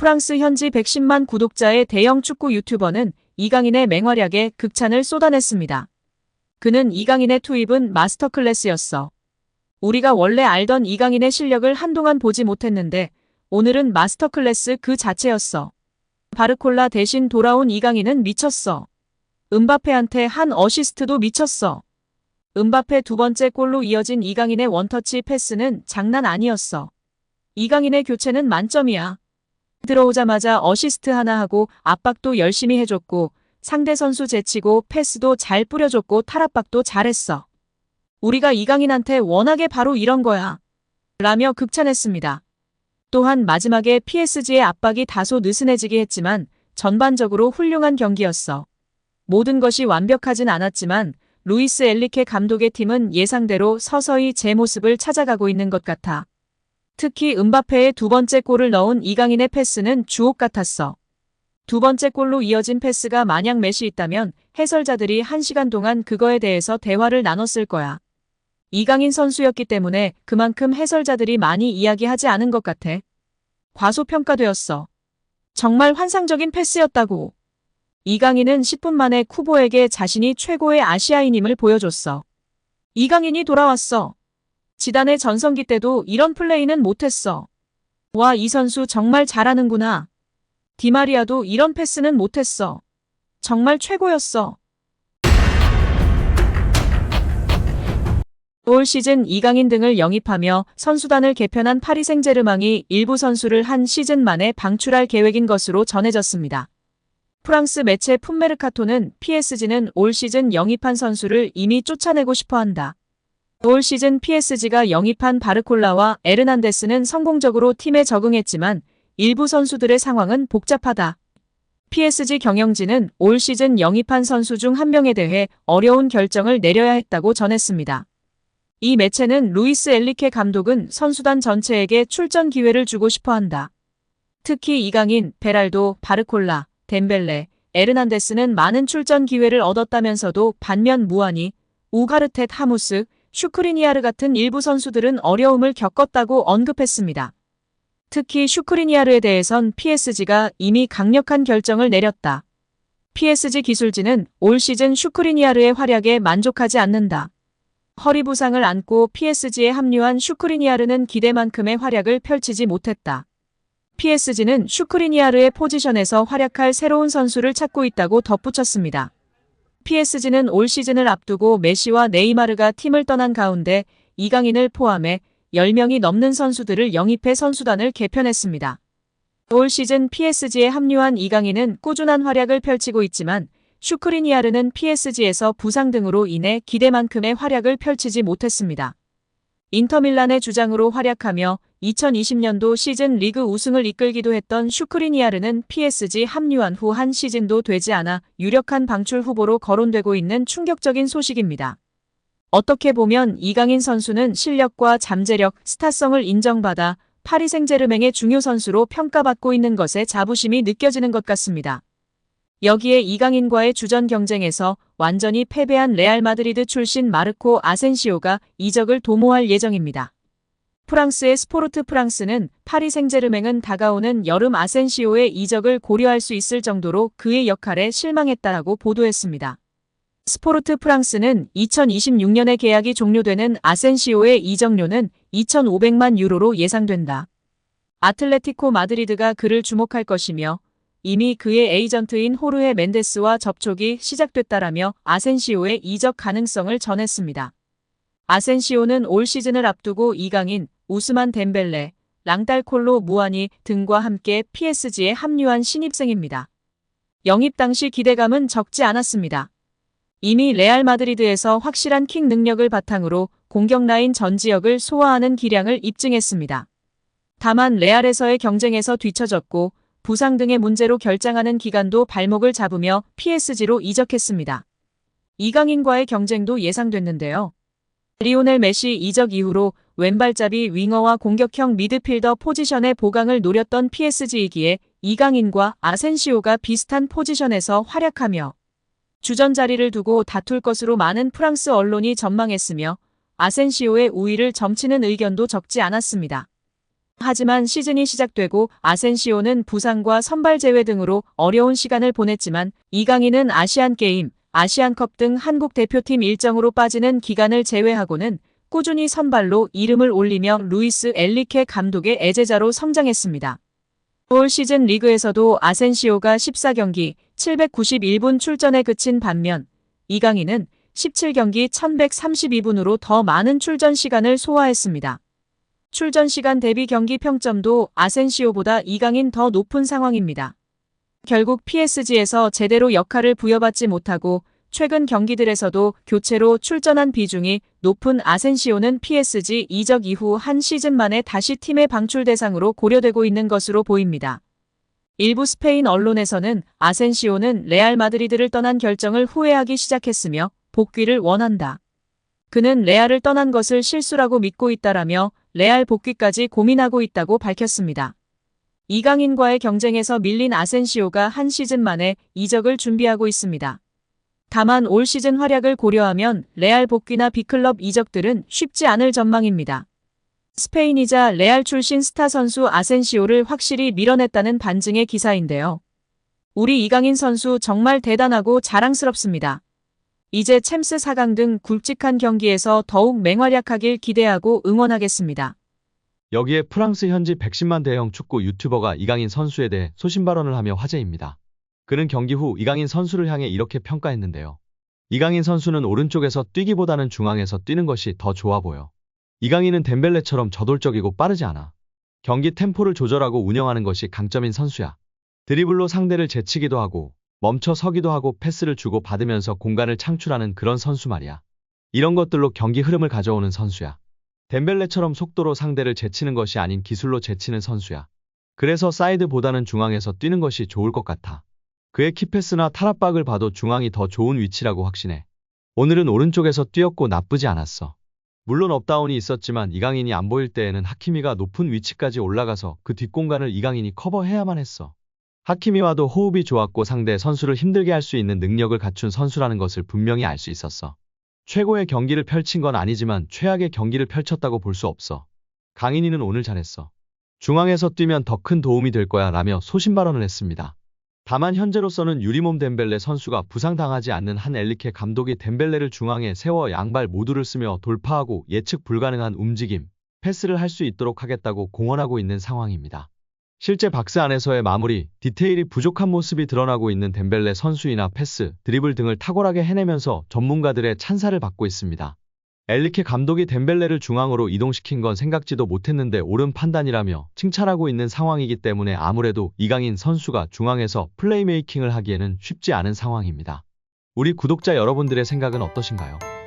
프랑스 현지 110만 구독자의 대형 축구 유튜버는 이강인의 맹활약에 극찬을 쏟아냈습니다. 그는 이강인의 투입은 마스터클래스였어. 우리가 원래 알던 이강인의 실력을 한동안 보지 못했는데 오늘은 마스터클래스 그 자체였어. 바르콜라 대신 돌아온 이강인은 미쳤어. 음바페한테 한 어시스트도 미쳤어. 음바페 두 번째 골로 이어진 이강인의 원터치 패스는 장난 아니었어. 이강인의 교체는 만점이야. 들어오자마자 어시스트 하나 하고 압박도 열심히 해줬고 상대 선수 제치고 패스도 잘 뿌려줬고 탈압박도 잘했어. 우리가 이강인한테 원하게 바로 이런 거야. 라며 극찬했습니다. 또한 마지막에 PSG의 압박이 다소 느슨해지게 했지만 전반적으로 훌륭한 경기였어. 모든 것이 완벽하진 않았지만 루이스 엔리케 감독의 팀은 예상대로 서서히 제 모습을 찾아가고 있는 것 같아. 특히 음바페의 두 번째 골을 넣은 이강인의 패스는 주옥 같았어. 두 번째 골로 이어진 패스가 만약 메시 있다면 해설자들이 1시간 동안 그거에 대해서 대화를 나눴을 거야. 이강인 선수였기 때문에 그만큼 해설자들이 많이 이야기하지 않은 것 같아. 과소평가되었어. 정말 환상적인 패스였다고. 이강인은 10분 만에 쿠보에게 자신이 최고의 아시아인임을 보여줬어. 이강인이 돌아왔어. 지단의 전성기 때도 이런 플레이는 못했어. 와, 이 선수 정말 잘하는구나. 디마리아도 이런 패스는 못했어. 정말 최고였어. 올 시즌 이강인 등을 영입하며 선수단을 개편한 파리 생제르맹이 일부 선수를 한 시즌 만에 방출할 계획인 것으로 전해졌습니다. 프랑스 매체 풋메르카토는 PSG는 올 시즌 영입한 선수를 이미 쫓아내고 싶어한다. 올 시즌 PSG가 영입한 바르콜라와 에르난데스는 성공적으로 팀에 적응했지만 일부 선수들의 상황은 복잡하다. PSG 경영진은 올 시즌 영입한 선수 중 한 명에 대해 어려운 결정을 내려야 했다고 전했습니다. 이 매체는 루이스 엔리케 감독은 선수단 전체에게 출전 기회를 주고 싶어한다. 특히 이강인, 베랄도, 바르콜라, 덴벨레, 에르난데스는 많은 출전 기회를 얻었다면서도 반면 무아니, 우가르텟 하무스, 슈크리니아르 같은 일부 선수들은 어려움을 겪었다고 언급했습니다. 특히 슈크리니아르에 대해선 PSG가 이미 강력한 결정을 내렸다. PSG 기술진은 올 시즌 슈크리니아르의 활약에 만족하지 않는다. 허리 부상을 안고 PSG에 합류한 슈크리니아르는 기대만큼의 활약을 펼치지 못했다. PSG는 슈크리니아르의 포지션에서 활약할 새로운 선수를 찾고 있다고 덧붙였습니다. PSG는 올 시즌을 앞두고 메시와 네이마르가 팀을 떠난 가운데 이강인을 포함해 10명이 넘는 선수들을 영입해 선수단을 개편했습니다. 올 시즌 PSG에 합류한 이강인은 꾸준한 활약을 펼치고 있지만 슈크리니아르는 PSG에서 부상 등으로 인해 기대만큼의 활약을 펼치지 못했습니다. 인터밀란의 주장으로 활약하며 2020년도 시즌 리그 우승을 이끌기도 했던 슈크리니아르는 PSG 합류한 후 한 시즌도 되지 않아 유력한 방출 후보로 거론되고 있는 충격적인 소식입니다. 어떻게 보면 이강인 선수는 실력과 잠재력, 스타성을 인정받아 파리 생제르맹의 중요 선수로 평가받고 있는 것에 자부심이 느껴지는 것 같습니다. 여기에 이강인과의 주전 경쟁에서 완전히 패배한 레알 마드리드 출신 마르코 아센시오가 이적을 도모할 예정입니다. 프랑스의 스포르트 프랑스는 파리 생제르맹은 다가오는 여름 아센시오의 이적을 고려할 수 있을 정도로 그의 역할에 실망했다라고 보도했습니다. 스포르트 프랑스는 2026년에 계약이 종료되는 아센시오의 이적료는 2,500만 유로로 예상된다. 아틀레티코 마드리드가 그를 주목할 것이며 이미 그의 에이전트인 호르헤 멘데스와 접촉이 시작됐다라며 아센시오의 이적 가능성을 전했습니다. 아센시오는 올 시즌을 앞두고 이강인, 우스만 덴벨레, 랑달콜로 무아니 등과 함께 PSG에 합류한 신입생입니다. 영입 당시 기대감은 적지 않았습니다. 이미 레알 마드리드에서 확실한 킥 능력을 바탕으로 공격 라인 전 지역을 소화하는 기량을 입증했습니다. 다만 레알에서의 경쟁에서 뒤처졌고 부상 등의 문제로 결장하는 기간도 발목을 잡으며 PSG로 이적했습니다. 이강인과의 경쟁도 예상됐는데요. 리오넬 메시 이적 이후로 왼발잡이 윙어와 공격형 미드필더 포지션의 보강을 노렸던 PSG이기에 이강인과 아센시오가 비슷한 포지션에서 활약하며 주전 자리를 두고 다툴 것으로 많은 프랑스 언론이 전망했으며 아센시오의 우위를 점치는 의견도 적지 않았습니다. 하지만 시즌이 시작되고 아센시오는 부상과 선발 제외 등으로 어려운 시간을 보냈지만 이강인은 아시안게임, 아시안컵 등 한국 대표팀 일정으로 빠지는 기간을 제외하고는 꾸준히 선발로 이름을 올리며 루이스 엔리케 감독의 애제자로 성장했습니다. 올 시즌 리그에서도 아센시오가 14경기 791분 출전에 그친 반면 이강인은 17경기 1132분으로 더 많은 출전 시간을 소화했습니다. 출전 시간 대비 경기 평점도 아센시오보다 이강인 더 높은 상황입니다. 결국 PSG에서 제대로 역할을 부여받지 못하고 최근 경기들에서도 교체로 출전한 비중이 높은 아센시오는 PSG 이적 이후 한 시즌 만에 다시 팀의 방출 대상으로 고려되고 있는 것으로 보입니다. 일부 스페인 언론에서는 아센시오는 레알 마드리드를 떠난 결정을 후회하기 시작했으며 복귀를 원한다. 그는 레알을 떠난 것을 실수라고 믿고 있다라며 레알 복귀까지 고민하고 있다고 밝혔습니다. 이강인과의 경쟁에서 밀린 아센시오가 한 시즌 만에 이적을 준비하고 있습니다. 다만 올 시즌 활약을 고려하면 레알 복귀나 B클럽 이적들은 쉽지 않을 전망입니다. 스페인이자 레알 출신 스타 선수 아센시오를 확실히 밀어냈다는 반증의 기사인데요. 우리 이강인 선수 정말 대단하고 자랑스럽습니다. 이제 챔스 4강 등 굵직한 경기에서 더욱 맹활약하길 기대하고 응원하겠습니다. 여기에 프랑스 현지 110만 대형 축구 유튜버가 이강인 선수에 대해 소신 발언을 하며 화제입니다. 그는 경기 후 이강인 선수를 향해 이렇게 평가했는데요. 이강인 선수는 오른쪽에서 뛰기보다는 중앙에서 뛰는 것이 더 좋아 보여. 이강인은 덴벨레처럼 저돌적이고 빠르지 않아. 경기 템포를 조절하고 운영하는 것이 강점인 선수야. 드리블로 상대를 제치기도 하고 멈춰 서기도 하고 패스를 주고 받으면서 공간을 창출하는 그런 선수 말이야. 이런 것들로 경기 흐름을 가져오는 선수야. 덴벨레처럼 속도로 상대를 제치는 것이 아닌 기술로 제치는 선수야. 그래서 사이드보다는 중앙에서 뛰는 것이 좋을 것 같아. 그의 키패스나 탈압박을 봐도 중앙이 더 좋은 위치라고 확신해. 오늘은 오른쪽에서 뛰었고 나쁘지 않았어. 물론 업다운이 있었지만 이강인이 안 보일 때에는 하키미가 높은 위치까지 올라가서 그 뒷공간을 이강인이 커버해야만 했어. 하키미와도 호흡이 좋았고 상대 선수를 힘들게 할 수 있는 능력을 갖춘 선수라는 것을 분명히 알 수 있었어. 최고의 경기를 펼친 건 아니지만 최악의 경기를 펼쳤다고 볼 수 없어. 강인이는 오늘 잘했어. 중앙에서 뛰면 더 큰 도움이 될 거야 라며 소신 발언을 했습니다. 다만 현재로서는 유리몸 덴벨레 선수가 부상당하지 않는 한 엔리케 감독이 덴벨레를 중앙에 세워 양발 모두를 쓰며 돌파하고 예측 불가능한 움직임, 패스를 할 수 있도록 하겠다고 공언하고 있는 상황입니다. 실제 박스 안에서의 마무리, 디테일이 부족한 모습이 드러나고 있는 덴벨레 선수이나 패스, 드리블 등을 탁월하게 해내면서 전문가들의 찬사를 받고 있습니다. 엔리케 감독이 덴벨레를 중앙으로 이동시킨 건 생각지도 못했는데 옳은 판단이라며 칭찬하고 있는 상황이기 때문에 아무래도 이강인 선수가 중앙에서 플레이메이킹을 하기에는 쉽지 않은 상황입니다. 우리 구독자 여러분들의 생각은 어떠신가요?